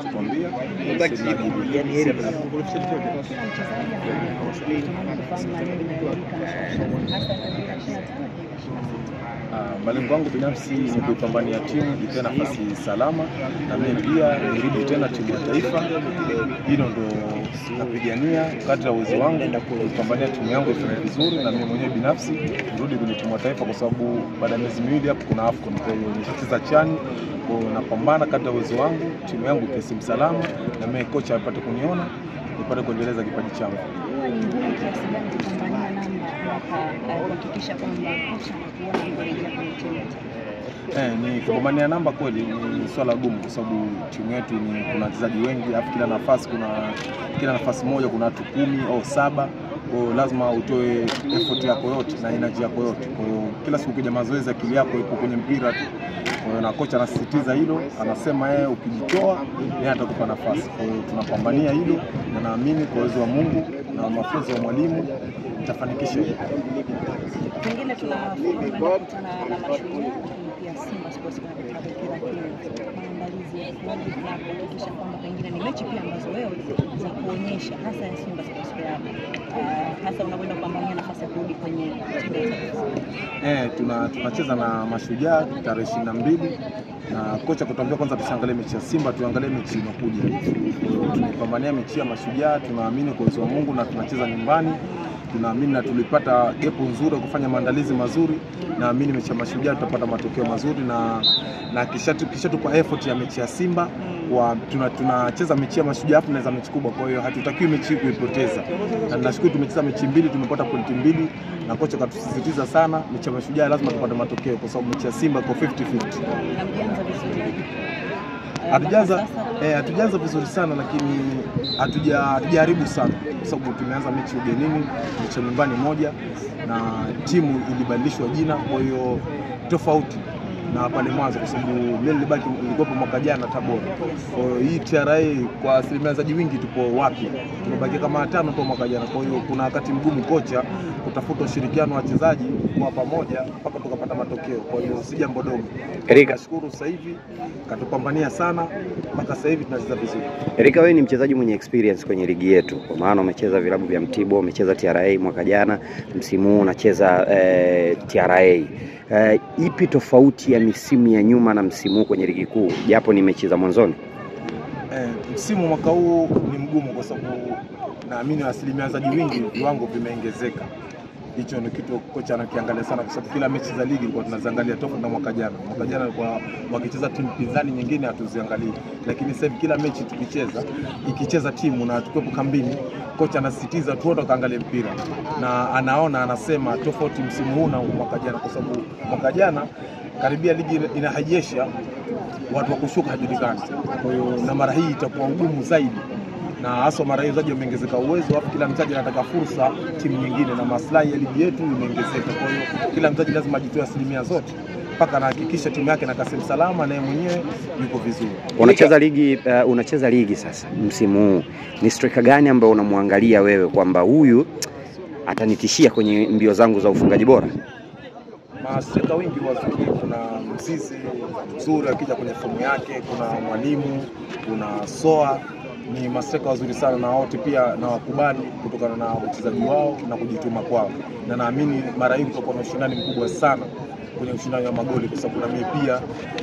Tukwambia malengo yangu binafsi ni kupambania timu ipate nafasi salama, na mimi pia nirudi tena timu ya taifa. Hilo ndo napigania kadri ya uwezo wangu, na kupambania timu yangu ifanye vizuri, na mimi mwenyewe binafsi nirudi kwenye timu ya taifa, kwa sababu baada ya miezi miwili hapo kuna AFCON. Kwa hiyo nitacheza chani, kwa napambana kadri ya uwezo wangu, timu yangu ipate salama, na mimi kocha apate kuniona, nipate kuendeleza kipaji changu. Ni kupambania namba kweli ni swala gumu, kwa sababu timu yetu kuna wachezaji wengi, afu kila nafasi moja kuna watu 10 au 7. Kwa lazima utoe effort yako yote na energy yako yote. Kwa hiyo kila siku ukija mazoezi akili yako ipo kwenye mpira tu. Kwa hiyo na kocha anasisitiza hilo, anasema yeye ukijitoa yeye atakupa nafasi. Kwa hiyo tunapambania hilo, na naamini kwa uwezo wa Mungu na mafunzo ya mwalimu nitafanikisha hilo. Pengine tunakutana na Mashujaa pia Simba Sports Club maandalizi ya kuhakikisha kwamba pengine ni mechi pia ambazo wewe za kuonyesha hasa ya Simba Sports Club, hasa unakwenda kupambania nafasi ya kurudi kwenye timu. Tunacheza na Mashujaa tarehe 22, na kocha kutuambia kwanza tusiangalie mechi ya Simba, tuangalie mechi inakuja. Tunapambania mechi ya Mashujaa, tunaamini kwa uwezo wa Mungu, na tunacheza nyumbani. Tunaamini na tulipata gepu nzuri kufanya maandalizi mazuri, naamini mechi ya Mashujaa tutapata matokeo mazuri, na kisha tupa effort ya mechi ya Simba. Tunacheza mechi ya Mashujaa hapo, na mechi kubwa, kwa hiyo hatutakiwi mechi kuipoteza. Na nashukuru tumecheza mechi 2, tumepata pointi 2, na kocha katusisitiza sana mechi ya Mashujaa lazima tupate matokeo, kwa sababu mechi ya Simba iko 50-50. Hatujaanza vizuri sana, lakini hatujaribu sana, kwa sababu tumeanza mechi ugenini, mechi nyumbani moja, na timu ilibadilishwa jina, kwa hiyo tofauti na pale mwanzo, kwa sababu mimi nilikuwa mwaka jana Tabora. Kwa hiyo hii TRA kwa asilimia wachezaji wengi tupo wapi, tumebaki kama 5 kwa mwaka jana. Kwa hiyo kuna wakati mgumu kocha kutafuta ushirikiano wa wachezaji kwa pamoja mpaka tukapata matokeo. Kwa hiyo si jambo dogo. Nashukuru sasa hivi katupambania sana mpaka sasa hivi tunacheza vizuri. Erika, wewe ni mchezaji mwenye experience kwenye ligi yetu, kwa maana umecheza vilabu vya Mtibwa, umecheza TRA mwaka jana, msimu huu unacheza TRA. Ipi tofauti ya misimu ya nyuma na msimu huu kwenye ligi kuu, japo ni mechi za mwanzoni? Msimu mwaka huu ni mgumu, kwa sababu naamini asilimia wachezaji wengi viwango vimeongezeka. Hicho ni kitu kocha anakiangalia sana, kwa sababu kila mechi za ligi kwa tunaziangalia tofauti na mwaka jana. Mwaka jana kwa wakicheza timu pinzani nyingine hatuziangalii, lakini sasa kila mechi ikicheza timu na tukiwepo kambini, kocha anasisitiza tu wote kaangalie mpira, na anasema tofauti msimu huu na mwaka jana, kwa sababu mwaka jana karibia ligi inahajesha watu wa kushuka hajulikani. Kwa hiyo na mara hii itakuwa ngumu zaidi, na hasa mara hiyo wachezaji wameongezeka uwezo, hapo kila mchezaji anataka fursa timu nyingine, na maslahi ya ligi yetu imeongezeka. Kwa hiyo kila mchezaji lazima ajitoe asilimia zote mpaka anahakikisha timu yake na kasem salama, na yeye mwenyewe yuko vizuri. Unacheza ligi sasa msimu huu, ni striker gani ambaye unamwangalia wewe kwamba huyu atanitishia kwenye mbio zangu za ufungaji bora? Mastrika wengi wazuri, kuna Mzizi mzuri akija kwenye fomu yake, kuna Mwalimu, kuna Soa, ni mastrika wazuri sana, na wote pia na wakubali kutokana na uchezaji wao na kujituma kwao, na naamini mara hii tutakuwa na ushindani mkubwa sana kwenye ushindani wa magoli, kwa sababu na mimi pia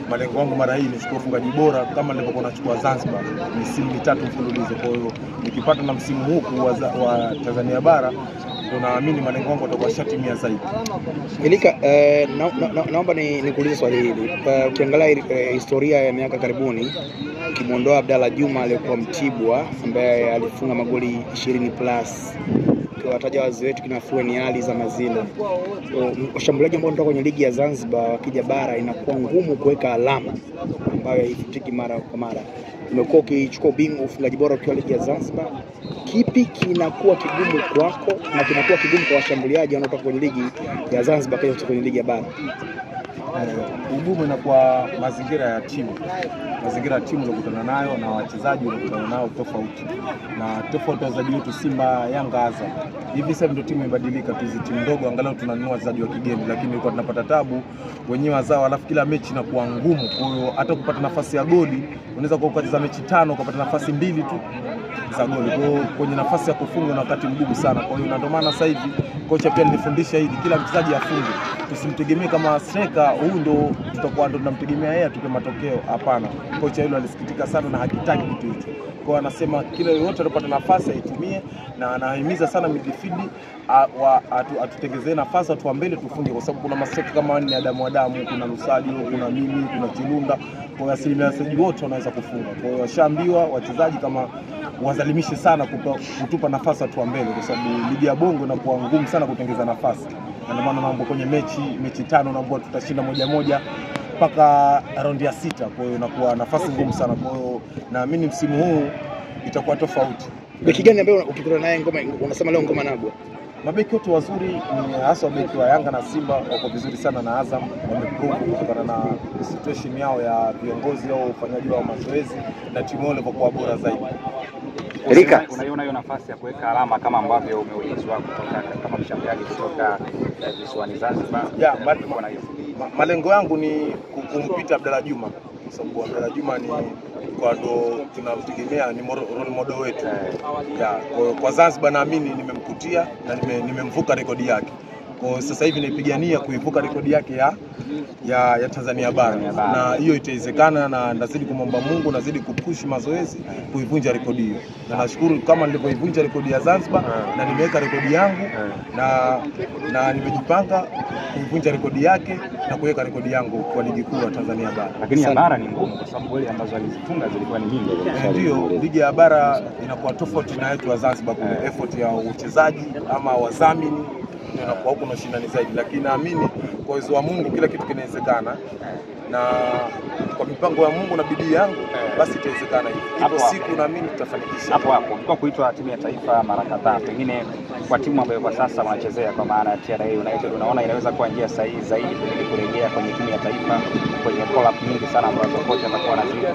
malengo yangu mara hii ni kuchukua ufungaji bora kama nilivyokuwa nachukua Zanzibar misimu 3 mfululizo. Kwa hiyo nikipata na msimu huu wa Tanzania bara, tunaamini malengo yangu yatakuwa shatimia zaidi. Erika, naomba nikuulize swali hili. Ukiangalia historia ya miaka karibuni, kimuondoa Abdalla Juma aliyekuwa Mtibwa ambaye alifunga magoli 20+, wataja wazee wetu kina Fueni Ali za Mazile, washambuliaji ambao wanatoka kwenye ligi ya Zanzibar wakija bara inakuwa ngumu kuweka alama ambayo haifutiki mara kwa mara. Umekuwa ukichukua ubingwa ufungaji bora ukiwa ligi ya Zanzibar, kipi kinakuwa kigumu kwako na kinakuwa kigumu kwa washambuliaji wanaotoka kwenye ligi ya Zanzibar kaja kwenye ligi ya bara? Ugumu inakuwa mazingira ya timu unakutana nayo na wachezaji unakutana nao tofauti, na tofauti wachezaji wetu Simba, Yanga, Azam hivi sasa ndio timu imebadilika tu. Hizi timu ndogo angalau tunanunua wachezaji wa kigeni, lakini ilikuwa tunapata tabu wenyewe wazao, alafu kila mechi inakuwa ngumu. Kwa hiyo hata kupata nafasi ya goli unaweza kucheza mechi 5 ukapata nafasi 2 tu za goli. Kwa hiyo kwenye nafasi ya kufunga na wakati mgumu sana. Kwa hiyo ndio maana sasa hivi kocha pia nilifundisha hili, kila mchezaji afunge. Tusimtegemee kama striker huyu ndo tutakuwa ndo tunamtegemea yeye atupe matokeo. Hapana. Kocha yule alisikitika sana na hakitaki kitu hicho. Kwa hiyo anasema kila yote anapata nafasi aitumie, na anahimiza sana midfield atutengezee nafasi watu wa mbele tufunge, kwa sababu kuna mastrika kama ni Adamu, kuna Lusadio, kuna mimi, kuna Chilunda. Kwa hiyo asilimia wachezaji wote wanaweza kufunga. Kwa hiyo washaambiwa wachezaji kama wazalimishe sana kutupa nafasi watu wa mbele, kwa sababu ligi ya Bongo inakuwa ngumu sana kutengeza nafasi. Ndio maana naomba kwenye mechi 5 naomba tutashinda 1-1 mpaka raundi ya 6. Kwa hiyo inakuwa nafasi ngumu sana. Kwa hiyo naamini msimu huu itakuwa tofauti. Beki gani ambaye ukikutana naye Ngoma unasema leo Ngoma Nagwa? Mabeki wote wazuri, hasa wabeki wa Yanga na Simba wako vizuri sana, na Azam wameprove kutokana na situation yao ya viongozi au ufanyaji wa mazoezi na timu yao ilikuwa bora zaidi. Rika, unaiona hiyo nafasi ya kuweka alama kama ambavyo umeulizwa kutoka kama mshambuliaji kutoka visiwani Zanzibar? Malengo yangu ni kumpita Abdalla Juma, kwa sababu Abdalla Juma ni kwa ndo tunamtegemea, ni role model wetu. Kwa Zanzibar naamini nimemkutia na nimemvuka rekodi yake. Kwa sasa hivi naipigania kuivuka rekodi yake ya Tanzania bara, na hiyo itawezekana, na nazidi kumwomba Mungu, nazidi kupush mazoezi kuivunja rekodi hiyo, na nashukuru kama nilivyoivunja rekodi ya Zanzibar na nimeweka rekodi yangu na nimejipanga kuivunja rekodi yake na kuweka rekodi yangu kwa ligi kuu ya Tanzania bara. Lakini ya bara ni ngumu kwa sababu goli ambazo alizifunga zilikuwa ni nyingi. Ndio, ligi ya bara inakuwa tofauti na yetu wa Zanzibar, kuna effort ya uchezaji ama wadhamini inakuwa huko na shindani zaidi, lakini naamini kwa uwezo wa Mungu kila kitu kinawezekana, na kwa mipango ya Mungu na bidii yangu basi itawezekana hivi. Ipo siku naamini tutafanikisha. Hapo kwa kuitwa timu ya taifa mara kadhaa, pengine kwa timu ambayo kwa sasa wanachezea kwa maana ya TRA United, unaona inaweza kuwa njia sahihi zaidi ili kurejea kwenye timu ya taifa kwenye call up nyingi sana ambazo kocha atakuwa anazidi?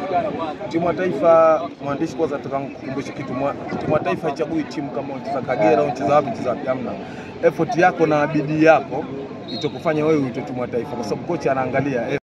Timu ya taifa, mwandishi, kwanza nataka kukumbusha kitu. Timu ya taifa haichagui timu kama unacheza Kagera au unacheza wapi, unacheza wapi, hamna. Effort yako na bidii yako itakufanya wewe uitwe timu ya taifa, kwa sababu kocha anaangalia